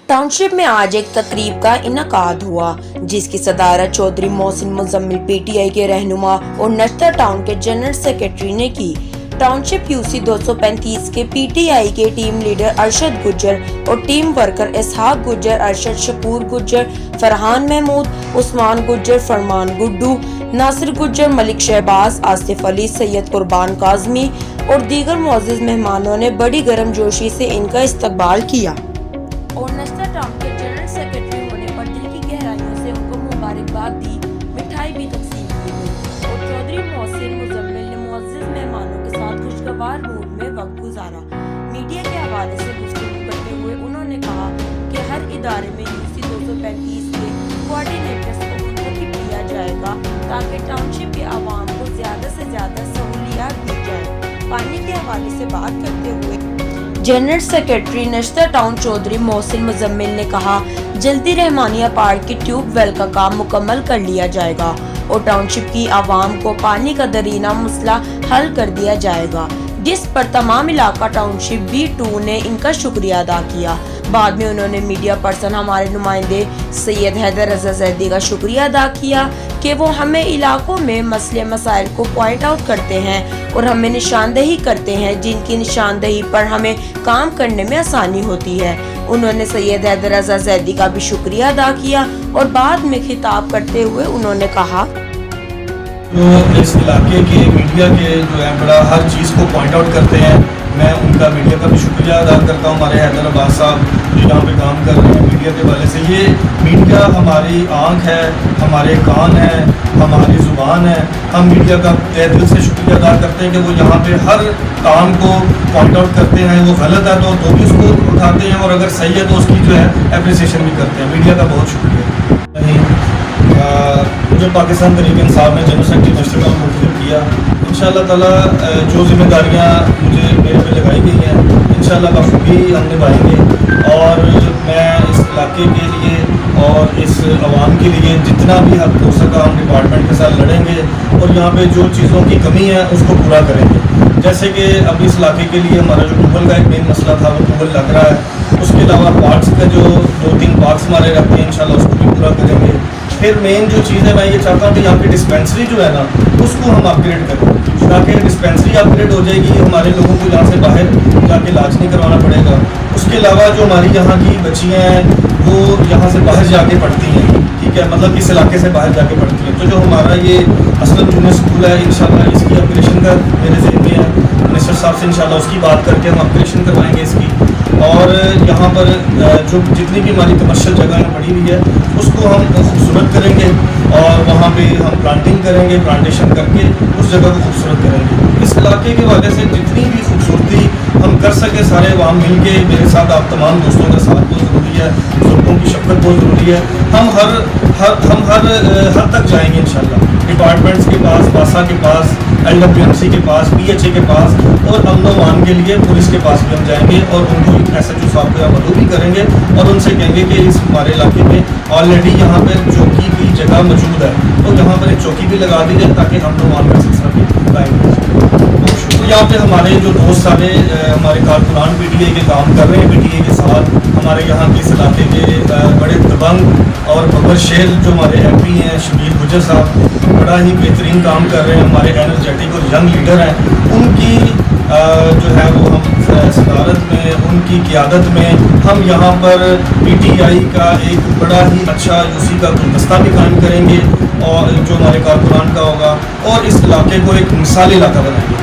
Township में आज एक तकरीब का इनकाद हुआ जिसकी सदारत चौधरी मोहसिन मुजम्मिल पीटीआई के रहनुमा और नश्तर टाउन के जनरल सेक्रेटरी ने की। टाउनशिप यूसी 235 के पीटीआई के टीम लीडर अरशद गुज्जर और टीम वर्कर इसहाक गुज्जर, अरशद शकूर गुज्जर, फरहान महमूद, उस्मान गुज्जर, फरमान गुड्डू, नासिर गुज्जर, मलिक शहबाज, आसिफ अली, सैयद कुर्बान काजमी और दीगर मुअज़्ज़िज़ मेहमानों ने बड़ी गर्मजोशी से इनका इस्तकबाल किया और नश्तर टाउन के जनरल सेक्रेटरी होने पर दिल की गहराइयों से उनको मुबारकबाद दी। मिठाई भी तकसीम की गई और चौधरी मोहसिन मुजम्मिल ने मुअज़्ज़िज़ मेहमानों के साथ खुशगवार मूड में वक्त गुजारा। मीडिया के हवाले से गुफ्तगू करते हुए उन्होंने कहा कि हर इदारे में यूसी 235 के कोऑर्डिनेटर्स को मुंतखब किया जाएगा ताकि टाउनशिप के आवाम को ज्यादा से ज्यादा सहूलियात दी जाए। पानी के हवाले से बात करते हुए general secretary नश्तर town Chaudhary Mohsin Muzammil ने कहा, जल्दी रहमानिया पार्क की ट्यूबवेल का काम मुकम्मल कर लिया जाएगा और टाउनशिप की आवाम को पानी का दरीना मसला हल कर दिया जाएगा, जिस पर तमाम इलाका टाउनशिप B2 ने इनका शुक्रिया अदा किया। बाद में उन्होंने मीडिया पर्सन हमारे नुमाइंदे सैयद हैदर रज़ा ज़ैदी का शुक्रिया अदा किया कि वो हमें इलाकों में मसले मसाइल को पॉइंट आउट करते हैं और हमें निशानदेही करते हैं, जिनकी निशानदेही पर हमें काम करने में आसानी होती है। उन्होंने सैयद हैदर रज़ा ज़ैदी का भी शुक्रिया अदा किया और बाद में खिताब करते हुए उन्होंने कहा, तो इस इलाके के मीडिया के जो है बड़ा हर चीज़ को पॉइंट आउट करते हैं, मैं उनका मीडिया का भी शुक्रिया अदा करता हूँ। हमारे हैदर अब्बास साहब जो यहाँ पे काम कर रहे हैं मीडिया के हवाले से, ये मीडिया हमारी आँख है, हमारे कान है, हमारी ज़ुबान है। हम मीडिया का तहे दिल से शुक्रिया अदा करते हैं कि वो यहाँ पे हर काम को पॉइंट आउट करते हैं। वो गलत है तो भी उसको उठाते हैं और अगर सही है तो उसकी जो है एप्रिसिएशन भी करते हैं। मीडिया का बहुत शुक्रिया। मुझे पाकिस्तान तहरीक इंसाफ ने जनरल सेक्रेटरी नश्तर टाउन मुंतखब किया। इंशाअल्लाह ताला जो जिम्मेदारियाँ मुझे मेरे पे लगाई गई हैं इंशाअल्लाह बखूबी हम निभाएंगे और मैं इस इलाके के लिए और इस आवाम के लिए जितना भी हद हो सका हम डिपार्टमेंट के साथ लड़ेंगे और यहाँ पे जो चीज़ों की कमी है उसको पूरा करेंगे। जैसे कि अब इस इलाके के लिए हमारा जो ट्यूबवेल का एक मेन मसला था वो ट्यूबवेल लग रहा है, उसके अलावा पार्ट्स का जो 2-3 पार्ट्स हमारे रहते हैं इंशाअल्लाह उसको भी पूरा करेंगे। फिर मेन जो चीज़ है मैं ये चाहता हूँ कि यहाँ पे डिस्पेंसरी जो है ना उसको हम अपग्रेड करें ताकि डिस्पेंसरी अपग्रेड हो जाएगी, हमारे लोगों को यहाँ से बाहर जाके इलाज नहीं करवाना पड़ेगा। उसके अलावा जो हमारी यहाँ की बच्चियाँ हैं वो यहाँ से बाहर जाके पढ़ती हैं, ठीक है, मतलब इस इलाके से बाहर जाके पढ़ती हैं। तो जो हमारा ये असलम जूनियर स्कूल है इंशाल्लाह इसकी अपग्रेडेशन का मेरे ज़हन में है, मिनिस्टर साहब से इंशाल्लाह उसकी बात करके हम अपग्रेडेशन करवाएंगे इसकी। और यहाँ पर जो जितनी भी हमारी कमर्शियल जगह पड़ी हुई है उसको हम खूबसूरत करेंगे और वहाँ पे हम प्लांटिंग करेंगे, प्लांटेशन करके उस जगह को खूबसूरत करेंगे। इस इलाके के वजह से जितनी भी खूबसूरती हम कर सके सारे अवाम मिल के, मेरे साथ आप तमाम दोस्तों का साथ बहुत ज़रूरी है, बुजुर्गों की शफ़क़त बहुत ज़रूरी है। हम हर हद तक जाएंगे इंशाल्लाह, डिपार्टमेंट्स के पास, बासा के पास, LWMC के पास, PHA के पास और अमन के लिए पुलिस के पास भी हम जाएंगे और उनको SHO साहब को मदद भी करेंगे और उनसे कहेंगे कि इस हमारे इलाके में ऑलरेडी यहाँ पर चौकी की जगह मौजूद है तो यहाँ पर एक चौकी भी लगा दी जाए ताकि हम लोग का सिलसिला भी कायम। तो यहाँ पे हमारे जो दोस्त सारे हमारे कारकुनान PTA के काम कर रहे हैं, PTA के साथ हमारे यहाँ के इस इलाके के बड़े दबंग और बबर शेर जो हमारे MP हैं शबीर गुज्जर साहब बड़ा ही बेहतरीन काम कर रहे हैं, हमारे एनर्जेटिक और यंग लीडर हैं। उनकी जो है वो हम सदारत में, उनकी क़ियादत में हम यहाँ पर PTI का एक बड़ा ही अच्छा यूसी का गुलदस्ता भी कायम करेंगे और जो हमारे कारकुनान का होगा और इस इलाके को एक मिसाली इलाका बनाएंगे।